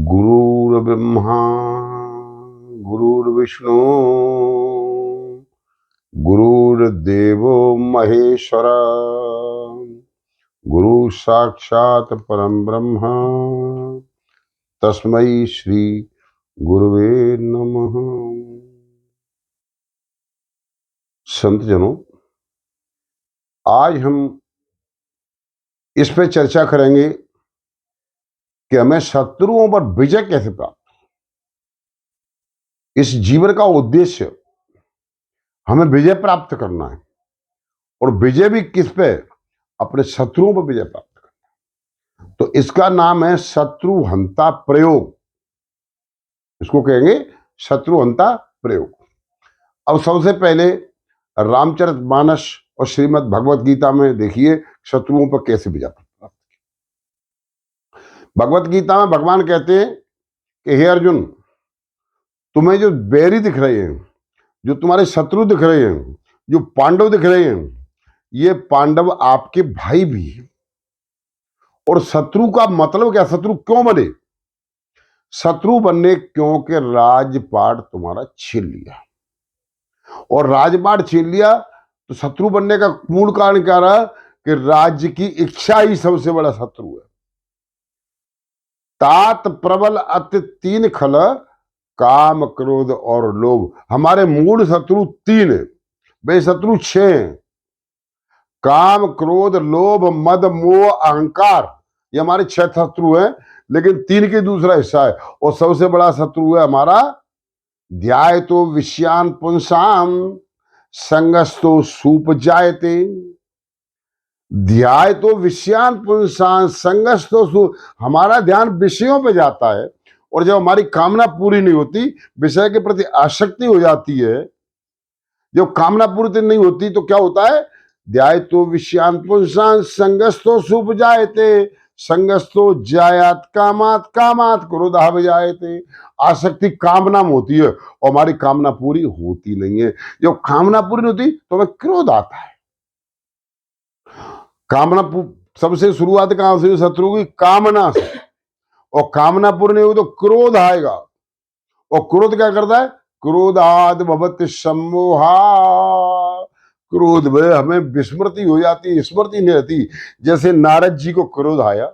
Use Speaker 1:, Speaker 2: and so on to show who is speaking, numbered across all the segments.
Speaker 1: गुरुर्ब्रह्मा गुरुर्विष्णु गुरुर्देवो महेश्वर गुरु साक्षात परम ब्रह्म तस्मै श्री गुरुवे नमः। संत जनों, आज हम इस पे चर्चा करेंगे कि हमें शत्रुओं पर विजय कैसे प्राप्त। इस जीवन का उद्देश्य हमें विजय प्राप्त करना है, और विजय भी किस पे? अपने शत्रुओं पर विजय प्राप्त करना। तो इसका नाम है शत्रुहंता प्रयोग। इसको कहेंगे शत्रुहंता प्रयोग। अब सबसे पहले रामचरितमानस और श्रीमद् भगवत गीता में देखिए शत्रुओं पर कैसे विजय प्राप्त। भगवत गीता में भगवान कहते हैं कि हे अर्जुन, तुम्हें जो बैरी दिख रहे हैं, जो तुम्हारे शत्रु दिख रहे हैं, जो पांडव दिख रहे हैं, ये पांडव आपके भाई भी हैं। और शत्रु का मतलब क्या? शत्रु क्यों बने? शत्रु बनने क्योंकि राजपाट तुम्हारा छीन लिया, और राजपाट छीन लिया तो शत्रु बनने का मूल कारण क्या रहा? कि राज्य की इच्छा ही सबसे बड़ा शत्रु है। तात प्रबल अति तीन खल, काम क्रोध और लोभ। हमारे मूल शत्रु तीन है, वे शत्रु छह हैं। काम क्रोध लोभ मद मोह अहंकार, ये हमारे छह शत्रु हैं, लेकिन तीन के दूसरा हिस्सा है। और सबसे बड़ा शत्रु है हमारा ध्याय तो विषयान पुंसाम संगस्तो सूप जायते। ध्याय तो विषयान पुंसाम संगस्तो सूप, हमारा ध्यान विषयों पे जाता है, और जब हमारी कामना पूरी नहीं होती, विषय के प्रति आसक्ति हो जाती है, जब कामना पूरी नहीं होती तो क्या होता है? ध्याय तो विषयान पुंसां संगस्तो सुप जायते, संगस्तो जायात कामात कामात क्रोधाव जायते। आसक्ति कामना में होती है और हमारी कामना पूरी होती नहीं है। जब कामना पूरी नहीं होती तो हमें क्रोध आता है। कामना सबसे शुरुआत कहां से? शत्रु की कामना से, और कामना पूरी नहीं होगी तो क्रोध आएगा। और क्रोध क्या करता है? क्रोधाद भवति सम्मोहा। क्रोध में हमें विस्मृति हो जाती, स्मृति नहीं रहती। जैसे नारद जी को क्रोध आया,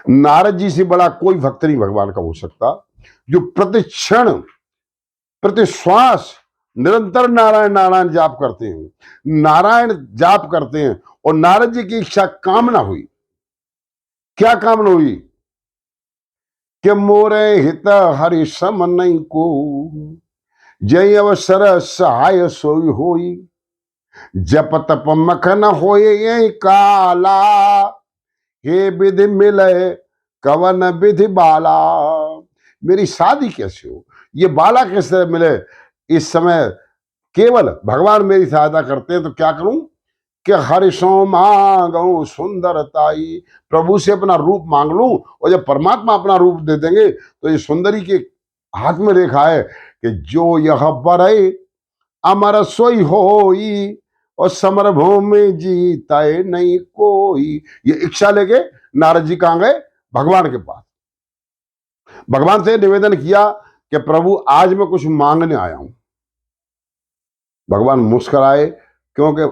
Speaker 1: नारद जी से बड़ा कोई भक्त नहीं भगवान का हो सकता, जो प्रति क्षण प्रति श्वास निरंतर नारायण नारायण जाप करते हैं, नारायण जाप करते हैं। और नारद जी की इच्छा कामना हुई। क्या कामना हुई? कि मोरे हित हरि सम नहीं को, जय अवसर सहाय सोई होई, जप तप मखन होए यही काला, हे विधि मिले कवन विधि बाला। मेरी शादी कैसे हो, ये बाला कैसे मिले? इस समय केवल भगवान मेरी सहायता करते हैं, तो क्या करूं कि हरिशो मांगू सुंदरताई। प्रभु से अपना रूप मांग लूं, और जब परमात्मा अपना रूप दे देंगे तो ये सुंदरी के हाथ में रेखा है कि जो यह बरई अमर सोई होई, और समर भूमि जीता नहीं कोई। ये इच्छा लेके नारद जी कहां गए? भगवान के पास। भगवान से निवेदन किया कि प्रभु आज मैं कुछ मांगने आया हूं। भगवान मुस्कुराए, क्योंकि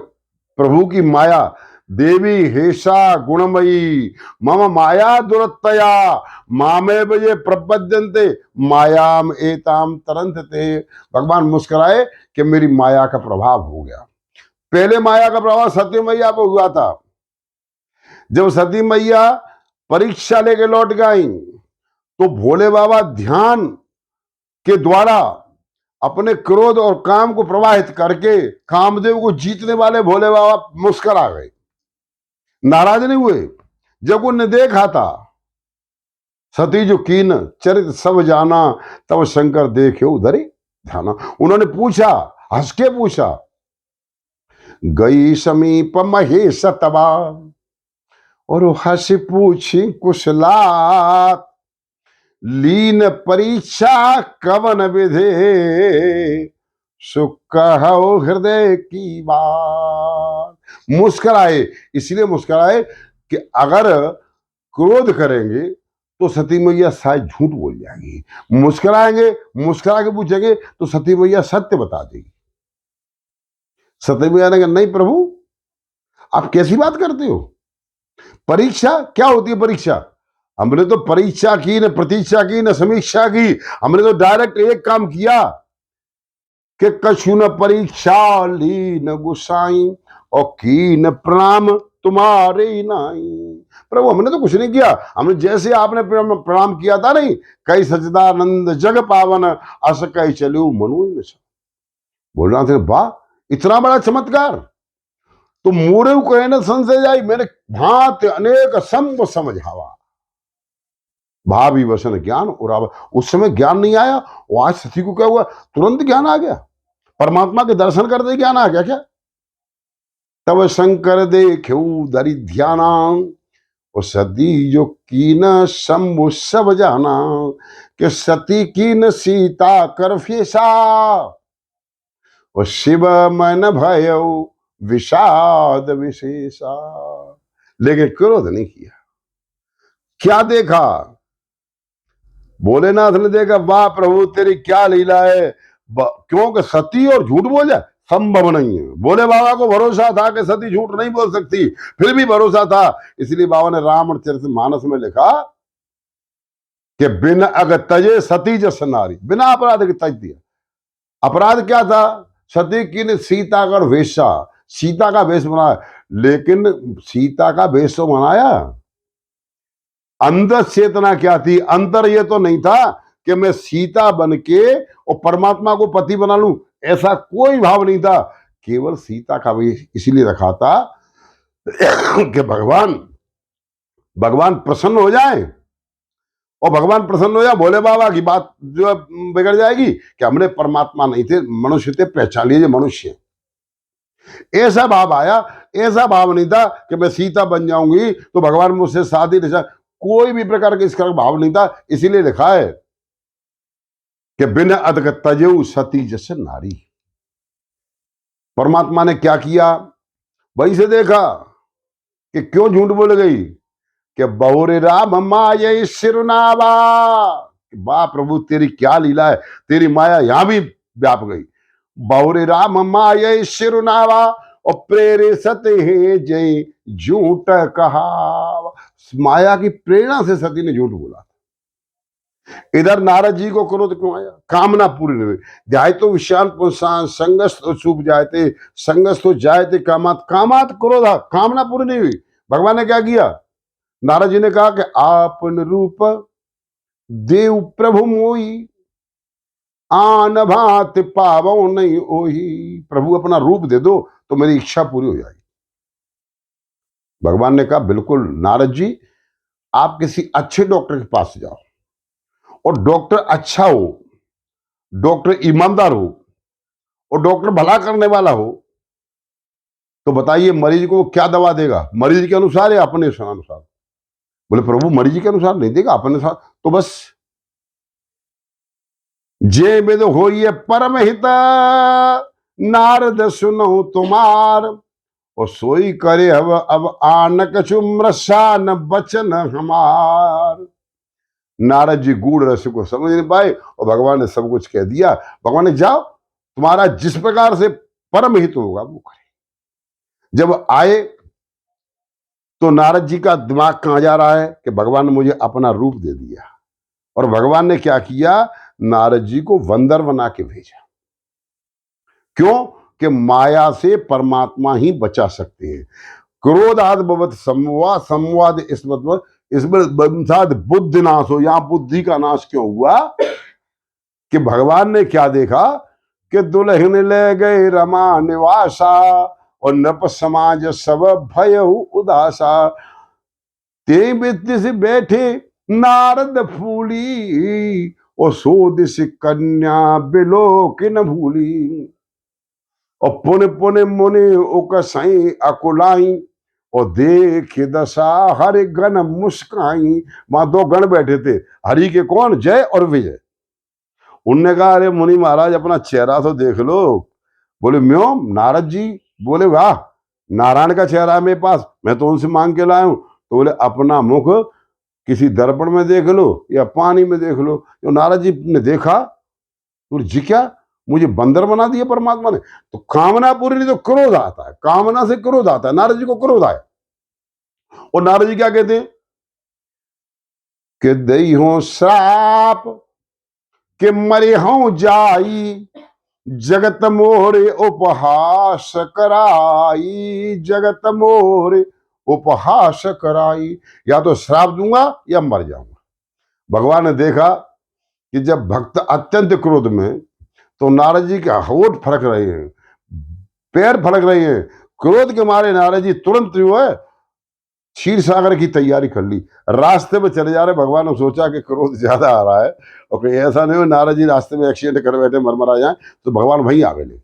Speaker 1: प्रभु की माया देवी हेषा गुणमयी मम माया दुरत्तया मामे बजे प्रपद्यन्ते मायाम एताम तरंतते। भगवान मुस्कुराए कि मेरी माया का प्रभाव हो गया। पहले माया का प्रभाव सती मैया पर हुआ था। जब सती मैया परीक्षा लेके लौट गई तो भोले बाबा ध्यान के द्वारा अपने क्रोध और काम को प्रवाहित करके कामदेव को जीतने वाले भोले बाबा मुस्कुरा गए, नाराज नहीं हुए। जब उन्हें देखा था, सती जो कीन चरित सब जाना, तब शंकर देखे उधर ही ध्याना। उन्होंने पूछा, हंस के पूछा, गई समीप महेश तबा, और हंस पूछी कुशलात, लीन परीक्षा कवन विधे, सुख हो हृदय की बात। मुस्कुराए, इसलिए मुस्कुराए कि अगर क्रोध करेंगे तो सती मैया शायद झूठ बोल जाएंगी, मुस्कुराएंगे, मुस्कुरा के पूछेंगे तो सती मैया सत्य बता देगी। सती मैया ने कहा नहीं प्रभु, आप कैसी बात करते हो? परीक्षा क्या होती है? परीक्षा हमने तो परीक्षा की, न प्रतीक्षा की, न समीक्षा की, हमने तो डायरेक्ट एक काम किया कि कछु न परीक्षा ली न गुसाई और की न प्रणाम तुम्हारे नाई। प्रभु हमने तो कुछ नहीं किया, हमने जैसे आपने प्रणाम किया था नहीं, कई सजदानंद जग पावन अस कई चलो मनु। बोल रहा थे वाह इतना बड़ा चमत्कार, तो मोरे कहे न संशय जाई, मैंने भांत अनेक संग समझावा भावी वसन ज्ञान उरावा। उस समय ज्ञान नहीं आया, वो आज सती को क्या हुआ, तुरंत ज्ञान आ गया, परमात्मा के दर्शन करते ज्ञान आ गया। क्या तब शंकर देख्यो धरि ध्याना और सती जो कीन शंभु सब जाना कि सती कीन सीता कर फेसा और शिव मन भयो विषाद विशेषा। लेकिन क्रोध नहीं किया। क्या देखा? भोलेनाथ ने देखा वाह प्रभु तेरी क्या लीला है, क्योंकि सती और झूठ बोल जाए संभव नहीं है। भोले बाबा को भरोसा था कि सती झूठ नहीं बोल सकती, फिर भी भरोसा था, इसलिए बाबा ने रामचरितमानस में लिखा कि बिन अग तजे सती जस नारी, बिना अपराध के तज दिया। अपराध क्या था? सती की ने सीता का वेशा, सीता का वेश बनाया, लेकिन सीता का वेश तो बनाया, अंदर चेतना क्या थी? अंतर ये तो नहीं था कि मैं सीता बन के और परमात्मा को पति बना लूं, ऐसा कोई भाव नहीं था। केवल सीता का वेश इसलिए रखा था कि भगवान प्रसन्न हो जाए, और भगवान प्रसन्न हो जाए भोले बाबा की बात जो बिगड़ जाएगी कि हमने परमात्मा नहीं थे, मनुष्य थे, पहचान लीजिए मनुष्य। ऐसा भाव आया, ऐसा भाव नहीं था कि मैं सीता बन जाऊंगी तो भगवान मुझसे शादी नहीं, कोई भी प्रकार के इसका भाव नहीं था। इसीलिए लिखा है कि बिन अदक तजेऊ सती जस नारी। परमात्मा ने क्या किया? वही से देखा कि क्यों झूठ बोल गई कि बहुरे राम माया सिरनावा। वाह प्रभु तेरी क्या लीला है, तेरी माया यहां भी व्याप गई। बहुरे राम माया सिरनावा और प्रेरे सते है जय झूठ कहा। माया की प्रेरणा से सती ने झूठ बोला। इधर नारद जी को क्रोध क्यों आया? कामना पूरी नहीं हुई। ध्याय तो विषयान पुंसान संगस्त तो शुभ जायते, संगस्त तो जायते कामात, कामात क्रोध, कामना पूरी नहीं हुई। भगवान ने क्या किया? नारद जी ने कहा कि आपन रूप देव प्रभु मोई आन भात पावो नहीं ओही। प्रभु अपना रूप दे दो तो मेरी इच्छा पूरी हो जाएगी। भगवान ने कहा बिल्कुल नारद जी, आप किसी अच्छे डॉक्टर के पास जाओ, और डॉक्टर अच्छा हो, डॉक्टर ईमानदार हो, और डॉक्टर भला करने वाला हो, तो बताइए मरीज को क्या दवा देगा? मरीज के अनुसार या अपने अनुसार? बोले प्रभु मरीज के अनुसार नहीं देगा, अपने अनुसार। तो बस जे विद हो ये परम हित नारद सुनो तुम्हार और सोई करे अब आन कछु मृषा न बचन हमार। नारद जी गूढ़ रस को समझ नहीं पाए और भगवान ने सब कुछ कह दिया। भगवान ने जाओ तुम्हारा जिस प्रकार से परम हित होगा वो करे। जब आए तो नारद जी का दिमाग कहां जा रहा है कि भगवान ने मुझे अपना रूप दे दिया, और भगवान ने क्या किया? नारद जी को बंदर बना के भेजा। क्यों? कि माया से परमात्मा ही बचा सकते हैं। क्रोधाद भवत संवाद, संवाद इस मतलब इसमें साथ बुद्धि नाश हो। यहां बुद्धि का नाश क्यों हुआ? कि भगवान ने क्या देखा कि दुल्हन ले गए रमा निवासा और नप समाज सब भय उदासा। ते वित्त से बैठे नारद फूली और सो दिश कन्या बिलो के न भूली। और पुन पुन मुनि उकसाई अकुलाई और देख दशा हरि गण मुस्काई। वहां दो गण बैठे थे, हरि के कौन? जय और विजय। उनने कहा अरे मुनि महाराज अपना चेहरा तो देख लो। बोले म्यों? नारद जी बोले वाह नारायण का चेहरा है मेरे पास, मैं तो उनसे मांग के लाया हूं। तो बोले अपना मुख किसी दर्पण में देख लो या पानी में देख लो, जो नारद जी ने देखा तो जी क्या, मुझे बंदर बना दिया परमात्मा ने। तो कामना पूरी नहीं तो क्रोध आता है, कामना से क्रोध आता है। नारद जी को क्रोध आया और नारद जी क्या कहते हैं कि दई हो श्राप कि मरे हों जाई, जगत मोरे उपहास कराई, जगत मोरे उपहास कराई। या तो श्राप दूंगा या मर जाऊंगा। भगवान ने देखा कि जब भक्त अत्यंत क्रोध में, तो नारद जी के होठ फड़क रहे हैं, पैर फड़क रहे हैं, क्रोध के मारे नारद जी तुरंत जो है क्षीर सागर की तैयारी कर ली। रास्ते में चले जा रहे, भगवान ने सोचा कि क्रोध ज्यादा आ रहा है और कहीं ऐसा नहीं हो नारद जी रास्ते में एक्सीडेंट कर बैठे मरमरा जाए, तो भगवान वहीं आ गए।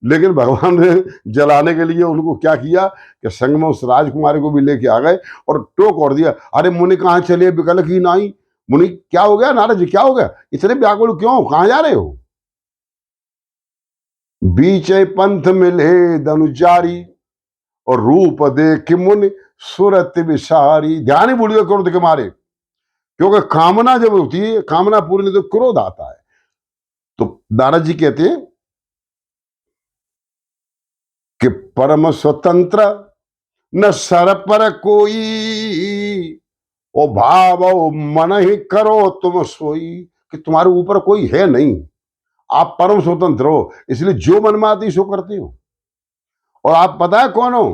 Speaker 1: लेकिन भगवान ने जलाने के लिए उनको क्या किया कि संग में उस राजकुमारी को भी लेके आ गए और टोक और दिया, अरे मुनि कहाँ चले विकल की नाई। मुनि क्या हो गया, नारद जी क्या हो गया, इतने व्याकुल क्यों, कहाँ जा रहे हो। बीच पंथ मिले धनुजारी और रूप देख मुनि सुरत विसारी। ध्यान ही भूल गए क्रोध के मारे, क्योंकि कामना जब होती है, कामना पूरी नहीं तो क्रोध आता है। तो नारद जी कहते हैं कि परम स्वतंत्र न सर पर कोई, ओ भाव मन ही करो तुम सोई। कि तुम्हारे ऊपर कोई है नहीं, आप परम स्वतंत्र हो, इसलिए जो मन में आती सो करती हो। और आप पता है कौन हो,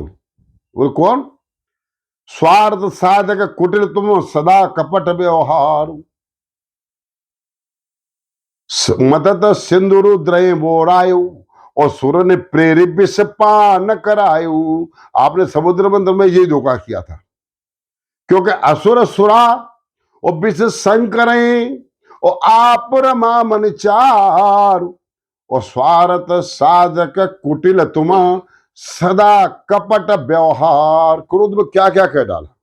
Speaker 1: वो कौन, स्वार्थ साधक कुटिल तुम सदा कपट व्यवहार, मतत सिंदूर द्रय बोरायु और सुर ने प्रेरित विष पान करायु। आपने समुद्र मंथन में यही धोखा किया था, क्योंकि असुर सुरा और विष संकर और आप रमा मन चार और स्वार्थ साधक कुटिल तुम सदा कपट व्यवहार। क्रोध में क्या क्या कह डाला,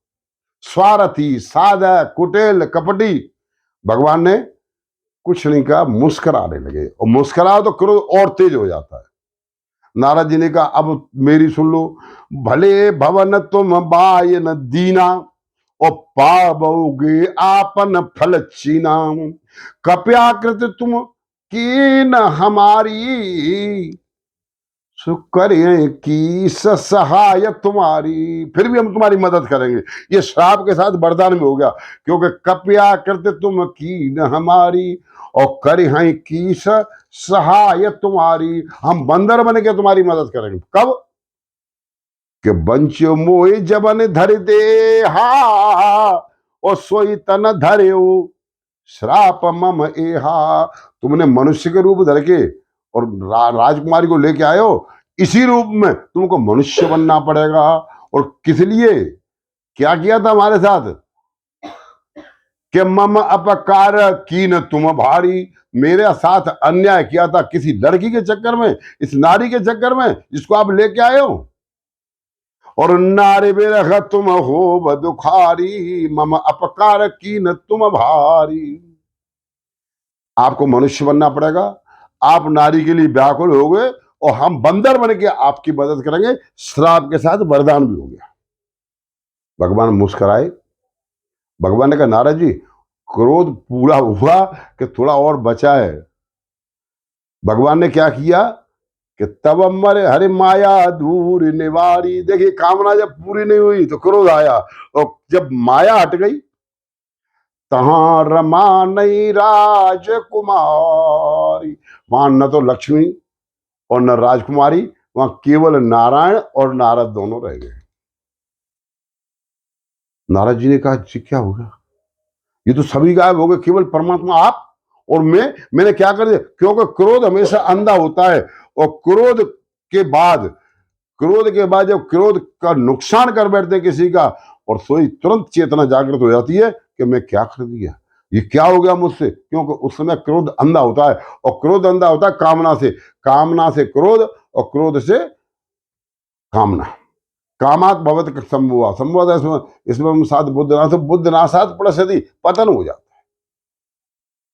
Speaker 1: स्वार्थी साधक कुटिल कपटी। भगवान ने कुछ नहीं कहा, मुस्कुराने लगे, और मुस्कुराओ तो क्रोध और तेज हो जाता है। नारद जी ने कहा अब मेरी सुन लो, भले भवन तुम बाय न दीना और पाओगे आपन फल चीना, कप्याकृत तुम की न हमारी, शुक्र की सहाय तुम्हारी, फिर भी हम तुम्हारी मदद करेंगे। ये श्राप के साथ वरदान में हो गया, क्योंकि कप्या करते तुम की न हमारी और कर हैं की सहाय तुम्हारी, हम बंदर बन के तुम्हारी मदद करेंगे। कब कि बंचो मोए जबन धर दे हा और सोई तन धरे श्राप मम एहा। तुमने मनुष्य के रूप धर के और राजकुमारी को लेके आए हो, इसी रूप में तुमको मनुष्य बनना पड़ेगा। और किस लिए, क्या किया था हमारे साथ कि मम अपकार की न तुम भारी, मेरे साथ अन्याय किया था किसी लड़की के चक्कर में, इस नारी के चक्कर में जिसको आप लेके आए हो। और नारे बेरख तुम हो बदुखारी, मम अपकार की न तुम भारी। आपको मनुष्य बनना पड़ेगा, आप नारी के लिए व्याकुल हो गए और हम बंदर बन के आपकी मदद करेंगे। श्राप के साथ वरदान भी हो गया। भगवान मुस्कुराए। भगवान ने कहा नारद जी क्रोध पूरा हुआ कि थोड़ा और बचा है। भगवान ने क्या किया कि तब मरे हरे माया दूर निवारी। देखिए कामना जब पूरी नहीं हुई तो क्रोध आया, और जब माया हट गई तहां रमा नहीं राजकुमारी। वहां न तो लक्ष्मी और न राजकुमारी, वहां केवल नारायण और नारद दोनों रह गए। नारद जी ने कहा जी क्या होगा, ये तो सभी गायब हो गए, केवल परमात्मा आप और मैंने क्या कर दिया। क्योंकि क्रोध हमेशा अंधा होता है, और क्रोध के बाद जब क्रोध का नुकसान कर बैठते किसी का, और सोई तुरंत चेतना जागृत हो जाती है कि मैं क्या कर दिया, ये क्या हो गया मुझसे। क्योंकि उस समय क्रोध अंधा होता है, और क्रोध अंधा होता है कामना से, कामना से क्रोध और क्रोध से कामना। कामात भवत संभुआ संभुआ, इसमें सात बुद्ध नाशात प्रसति, पतन हो जाता है।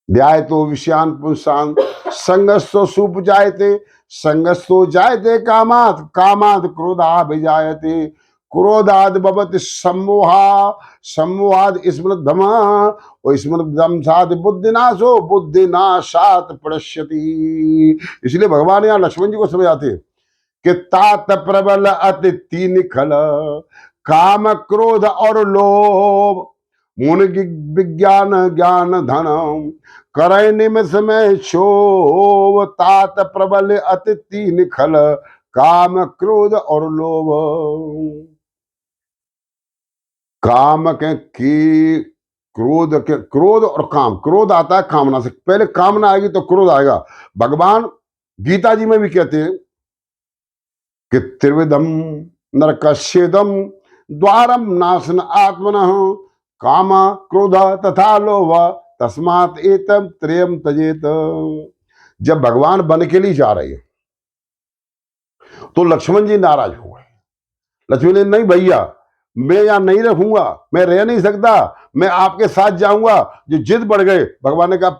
Speaker 1: ध्याय तो विषयान पुंसान संगस्तो सुप जायते, संगस्तो जायते कामात, कामात क्रोधा भिजायते, क्रोधाद भवति सम्मोहा, सम्मोहाद स्मृतधमा, और स्मृतधमसाद बुद्धिनाशो, बुद्धिनाशात प्रणश्यति। इसलिए भगवान यहाँ लक्ष्मण जी को समझाते हैं कि तात प्रबल अति तीन खल, काम क्रोध और लोभ, मुनि विज्ञान ज्ञान धन, करे निमिष में क्षोभ, तात प्रबल अति तीन खल, काम क्रोध और लोभ। काम के क्रोध के, क्रोध और काम, क्रोध आता है कामना से, पहले कामना आएगी तो क्रोध आएगा। भगवान गीता जी में भी कहते हैं कि त्रिविधम नरकस्येदम द्वारम नाशन आत्मनः, काम क्रोध तथा लोभ, तस्मात् एतम त्रयम त्यजेत। जब भगवान वन के लिए जा रहे हैं तो लक्ष्मण जी नाराज हो गए। लक्ष्मण जी, नहीं भैया, मैं यहां नहीं रहूंगा, मैं रह नहीं सकता, मैं आपके साथ जाऊंगा। जो जिद बढ़ गए, भगवान ने कहा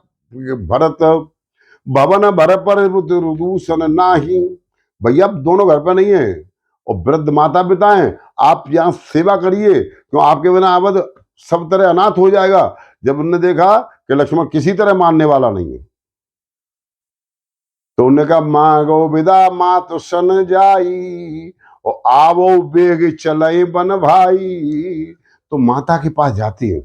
Speaker 1: भरत भवन भर पर दूषण नाही, भैया दोनों घर पर नहीं है और वृद्ध माता पिता हैं, आप यहाँ सेवा करिए, क्यों आपके बिना अवध सब तरह अनाथ हो जाएगा। जब उन्होंने देखा कि लक्ष्मण किसी तरह मानने वाला नहीं है तो उन्होंने कहा माँ गो विदा माँ तो सन जाई, और आवो बेग चले बन भाई। तो माता के पास जाती है।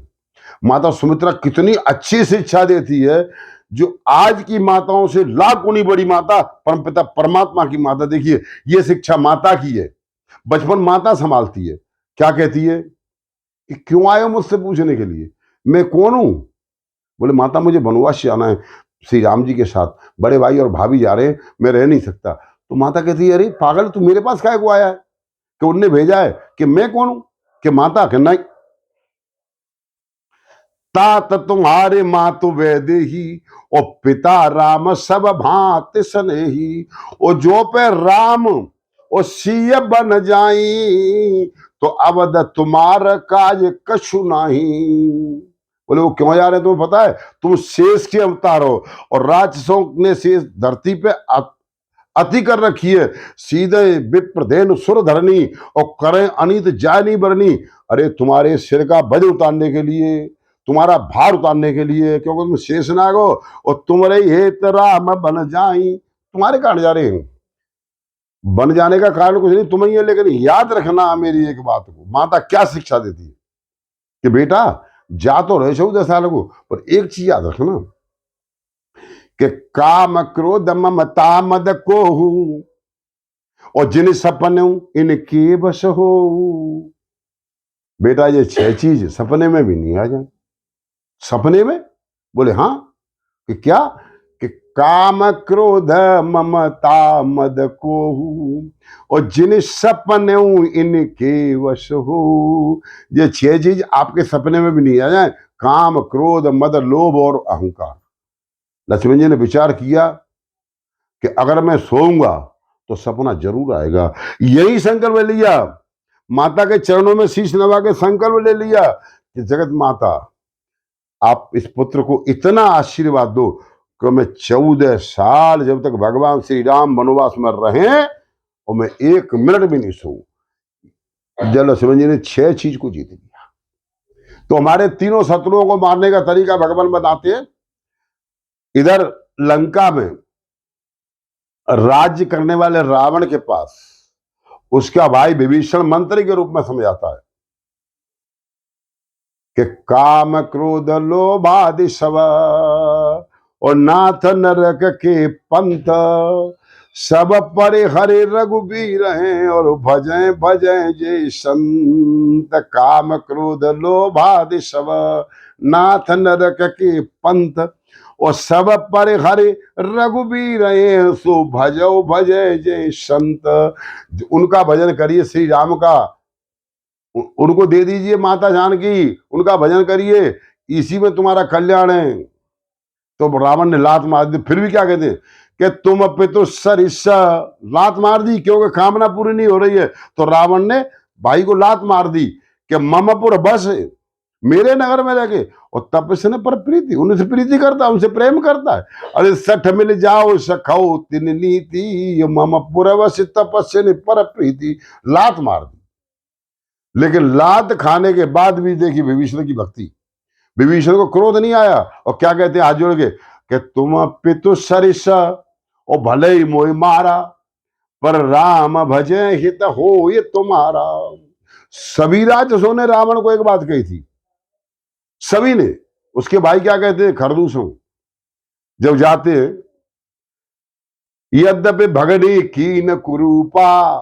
Speaker 1: माता सुमित्रा कितनी अच्छी शिक्षा देती है, जो आज की माताओं से लाख गुनी बड़ी माता परमपिता परमात्मा की माता। देखिए ये शिक्षा माता की है, बचपन माता संभालती है। क्या कहती है कि क्यों आए हो मुझसे पूछने के लिए, मैं कौन हूं? बोले माता मुझे वनवास जाना है श्री राम जी के साथ, बड़े भाई और भाभी जा रहे हैं, मैं रह नहीं सकता। तो माता कहती है अरे पागल, तू मेरे पास काहे को आया है? कि उनने भेजा है कि मैं कौन हूं? कि माता के नहीं, तात तुम्हारे मातु वैदे ही, और पिता राम सब भांति सने ही, और जो पे राम और सीय बन जाई, तो अवध तुम्हारा काज कछु नहीं। बोले वो क्यों जा रहे हैं तुम्हें पता है? तुम शेष के अवतार हो, और राक्षसों ने शेष धरती पे अति कर रखी है, सीधे विप्रधेनु सुर धरनी, और करें अनित जाय नहीं बरनी। अरे तुम्हारे सिर का बोझ उतारने के लिए, तुम्हारा भार उतारने के लिए, क्योंकि तुम शेषनाग हो, और तुम्हारे हेत राम बन जाई। तुम्हारे कारण जा रहे हैं, बन जाने का कारण कुछ नहीं तुम ही है। लेकिन याद रखना मेरी एक बात को, माता क्या शिक्षा देती है कि बेटा जा तो रहे 14 साल को, पर एक चीज याद रखना कि काम क्रोध ममता मद को हूं, और जिन सपने इनके बस हो। बेटा ये 6 चीज सपने में भी नहीं आ जाए। सपने में? बोले हाँ। कि क्या? कि काम क्रोध ममता मद को हूं, और जिन सपने इनके वश हो। ये 6 चीज आपके सपने में भी नहीं आ जाए, काम क्रोध मद लोभ और अहंकार। लक्ष्मण जी ने विचार किया कि अगर मैं सोऊंगा तो सपना जरूर आएगा। यही संकल्प लिया, माता के चरणों में शीश नवा के संकल्प ले लिया कि जगत माता आप इस पुत्र को इतना आशीर्वाद दो कि मैं 14 साल जब तक भगवान श्री राम वनवास में रहे और मैं 1 मिनट भी नहीं सोऊं। जब लक्ष्मण जी ने 6 चीज को जीत लिया, तो हमारे तीनों शत्रुओं को मारने का तरीका भगवान बताते हैं। इधर लंका में राज्य करने वाले रावण के पास उसका भाई विभीषण मंत्री के रूप में समझाता है कि काम क्रोध लोभादि सब, और नाथ नरक के पंथ, सब परे हरे रघुबीर हैं, और भजें भजें जय संत। काम क्रोध लोभादि सब, नाथ नरक के पंथ, और सब परे हरे रघुबीर हैं, सो भजो भजय जय संत। उनका भजन करिए, श्री राम का, उनको दे दीजिए माता जानकी, उनका भजन करिए, इसी में तुम्हारा कल्याण है। तो रावण ने लात मार दी। फिर भी क्या कहते हैं कि तुम पितु सरिसा, लात मार दी क्योंकि कामना पूरी नहीं हो रही है। तो रावण ने भाई को लात मार दी कि ममपुर बस, मेरे नगर में रह के, और तपस्या ने पर प्रीति, उनसे प्रीति करता है, उनसे प्रेम करता है। अरे 60 मिल जाओ सखाओ तिन नीति, ममपुर बस तपस्या ने पर प्रीति, लात मार दी। लेकिन लात खाने के बाद भी देखी विभीषण की भक्ति। विभीषण को क्रोध नहीं आया और क्या कहते हैं हाथ जोड़ के कि तुम पितु सरिस और भले ही मोहि मारा, पर राम भजे हित हो ये तुम्हारा। सभी राक्षसों ने रावण को एक बात कही थी, सभी ने। उसके भाई क्या कहते हैं खरदूसों, जब जाते हैं, यद्यपि भगनी कीन कुरूपा,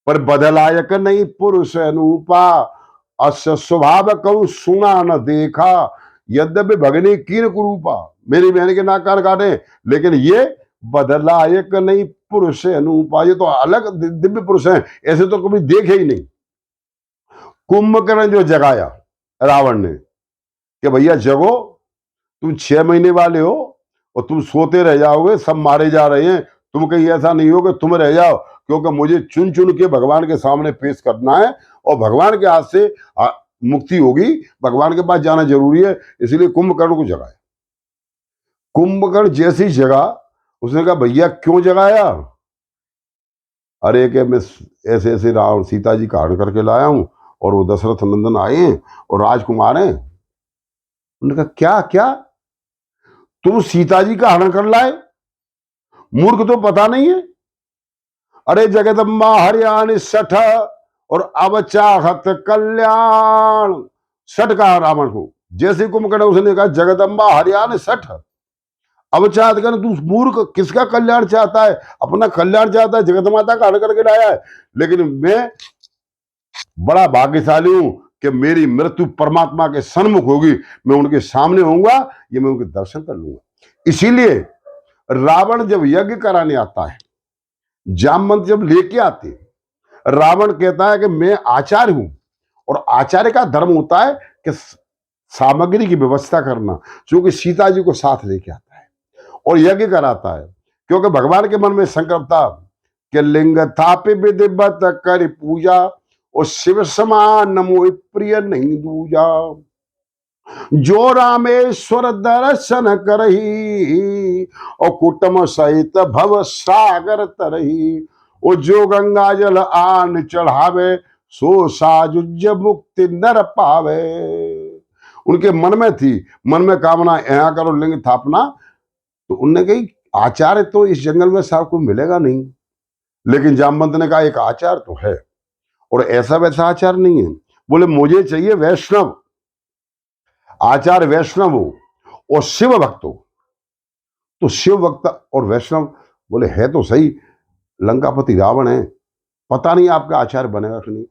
Speaker 1: पर बदलायक नहीं पुरुष अनुपा। अस्य स्वभाव कहूं सुना न देखा, यद्यपि भगनी कीन कुरूपा, मेरी बहन के नाक कान काटे, लेकिन ये बदलायक नहीं पुरुष अनुपा, ये तो अलग दिव्य पुरुष हैं, ऐसे तो कभी देखे ही नहीं। कुंभकर्ण जो जगाया रावण ने कि भैया जगो, तुम 6 महीने वाले हो और तुम सोते रह जाओगे, सब मारे जा रहे हैं, तुम कहीं ऐसा नहीं हो कि तुम रह जाओ, क्योंकि मुझे चुन चुन के भगवान के सामने पेश करना है और भगवान के हाथ से मुक्ति होगी, भगवान के पास जाना जरूरी है। इसलिए कुंभकर्ण को जगाया। कुंभकर्ण जैसी जगह, उसने कहा भैया क्यों जगाया? अरे कि मैं ऐसे ऐसे रावण सीता जी का हरण करके लाया हूं और वो दशरथ नंदन आए हैं और राजकुमार हैं। उन्होंने कहा क्या क्या तुम सीता जी का हरण कर लाए? मूर्ख तो पता नहीं है। अरे जगदम्बा हरियाणी सठ और अवचाहत कल्याण, सठ कहा रावण को। जैसे कुंभकर्ण उसने कहा जगदम्बा हरियाणी सठ, अवचाहत कर, तू मूर्ख किसका कल्याण चाहता है? अपना कल्याण चाहता है, जगत माता का हरण करके लाया है। लेकिन मैं बड़ा भाग्यशाली हूं कि मेरी मृत्यु परमात्मा के सन्मुख होगी, मैं उनके सामने होऊंगा, ये मैं उनके दर्शन कर लूंगा। इसीलिए रावण जब यज्ञ कराने आता है, जामवंत जब लेके आते, रावण कहता है कि मैं आचार्य हूं और आचार्य का धर्म होता है कि सामग्री की व्यवस्था करना, क्योंकि सीता जी को साथ लेके आता है और यज्ञ कराता है। क्योंकि भगवान के मन में संकल्प था कि लिंग थापि विधिवत कर पूजा और शिव समान नमो प्रिय नहीं दूजा। जो रामेश्वर दर्शन करही और कुटुंब सहित भव सागर तरही, और जो गंगा जल आन चढ़ावे सो साजुज मुक्ति नर पावे। उनके मन में थी, मन में कामना यहाँ करो लिंग स्थापना। तो उनने कही आचार्य तो इस जंगल में साहब को मिलेगा नहीं, लेकिन जामवंत ने कहा एक आचार्य तो है, और ऐसा वैसा आचार्य नहीं है। बोले मुझे चाहिए वैष्णव आचार्य, वैष्णव हो और शिव भक्त हो। तो शिव भक्त और वैष्णव बोले है तो सही, लंकापति रावण है, पता नहीं आपका आचार्य बनेगा कि नहीं।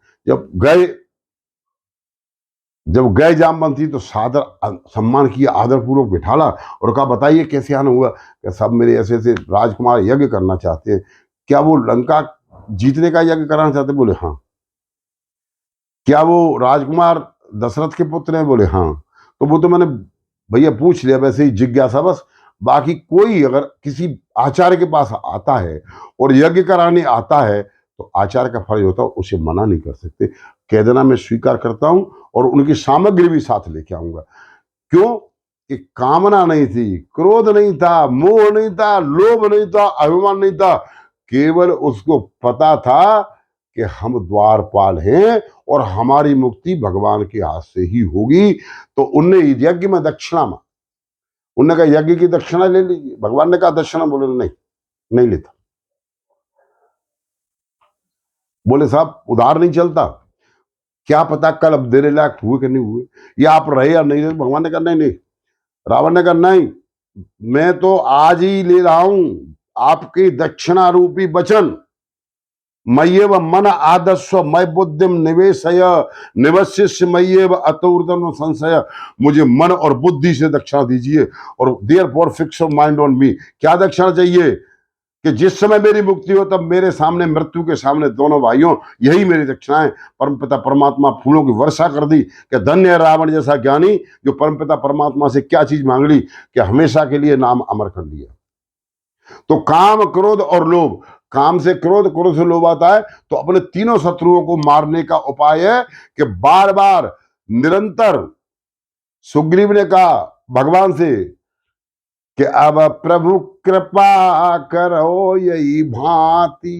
Speaker 1: जब गए जामवंती तो सादर सम्मान किया, आदर पूर्वक बिठाला और कहा बताइए कैसे आना हुआ? कि सब मेरे ऐसे ऐसे राजकुमार यज्ञ करना चाहते हैं। क्या वो लंका जीतने का यज्ञ कराना चाहते? बोले हाँ। क्या वो राजकुमार दशरथ के पुत्र हैं? बोले हाँ। तो वो तो मैंने भैया पूछ लिया, वैसे ही जिज्ञासा बस। बाकी कोई अगर किसी आचार्य के पास आता है और यज्ञ कराने आता है तो आचार्य का फर्ज होता है उसे मना नहीं कर सकते। कह देना मैं स्वीकार करता हूं और उनकी सामग्री भी साथ लेके आऊंगा। क्यों? कि कामना नहीं थी, क्रोध नहीं था, मोह नहीं था, लोभ नहीं था, अभिमान नहीं था। केवल उसको पता था कि हम द्वारपाल हैं और हमारी मुक्ति भगवान के हाथ से ही होगी। तो उनने यज्ञ में दक्षिणा में, उन्होंने कहा यज्ञ की दक्षिणा ले लीजिए। भगवान ने कहा दक्षिणा? बोले नहीं, नहीं लेता। बोले साहब उधार नहीं चलता, क्या पता कल अब देने लायक हुए कि नहीं हुए, या आप रहे या नहीं रहे। भगवान ने कहा नहीं नहीं। रावण ने कहा नहीं, मैं तो आज ही ले रहा हूं आपकी दक्षिणा रूपी वचन। मय्यव मन आदस्व मय बुद्धिम निवेशय निवशिष्य मय्यव अतुर्दन संशय। मुझे मन और बुद्धि से दक्षिणा दीजिए, और therefore fix mind on me. क्या दक्षिणा चाहिए? कि जिस समय मेरी मुक्ति हो तब मेरे सामने, मृत्यु के सामने दोनों भाइयों, यही मेरी दक्षिणा है। परमपिता परमात्मा फूलों की वर्षा कर दी कि धन्य है रावण जैसा ज्ञानी जो परमपिता परमात्मा से क्या चीज मांग ली कि हमेशा के लिए नाम अमर कर लिया। तो काम, क्रोध और लोभ, काम से क्रोध, क्रोध से लोभ आता है। तो अपने तीनों शत्रुओं को मारने का उपाय है कि बार बार निरंतर, सुग्रीव ने कहा भगवान से कि अब प्रभु कृपा करो यही भांति,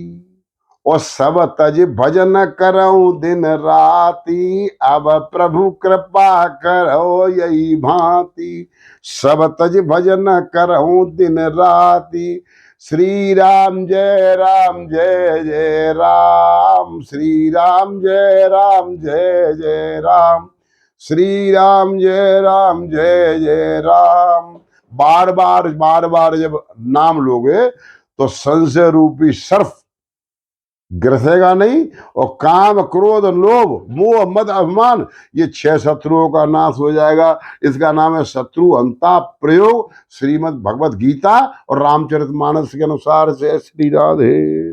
Speaker 1: और सब तज भजन करऊं दिन राती, अब प्रभु कृपा करो यही भांति। सब तज भजन करऊं दिन राती, श्री राम जय राम जय जय राम, श्री राम जय राम जय जय राम, श्री राम जय राम जय जय राम। बार बार जब नाम लोगे तो संशय रूपी सर्फ ग्रसेगा नहीं, और काम क्रोध लोभ मोह मद अभिमान ये 6 शत्रुओं का नाश हो जाएगा। इसका नाम है शत्रु हंता प्रयोग। श्रीमद् भगवत गीता और रामचरितमानस के अनुसार से। श्री राधे।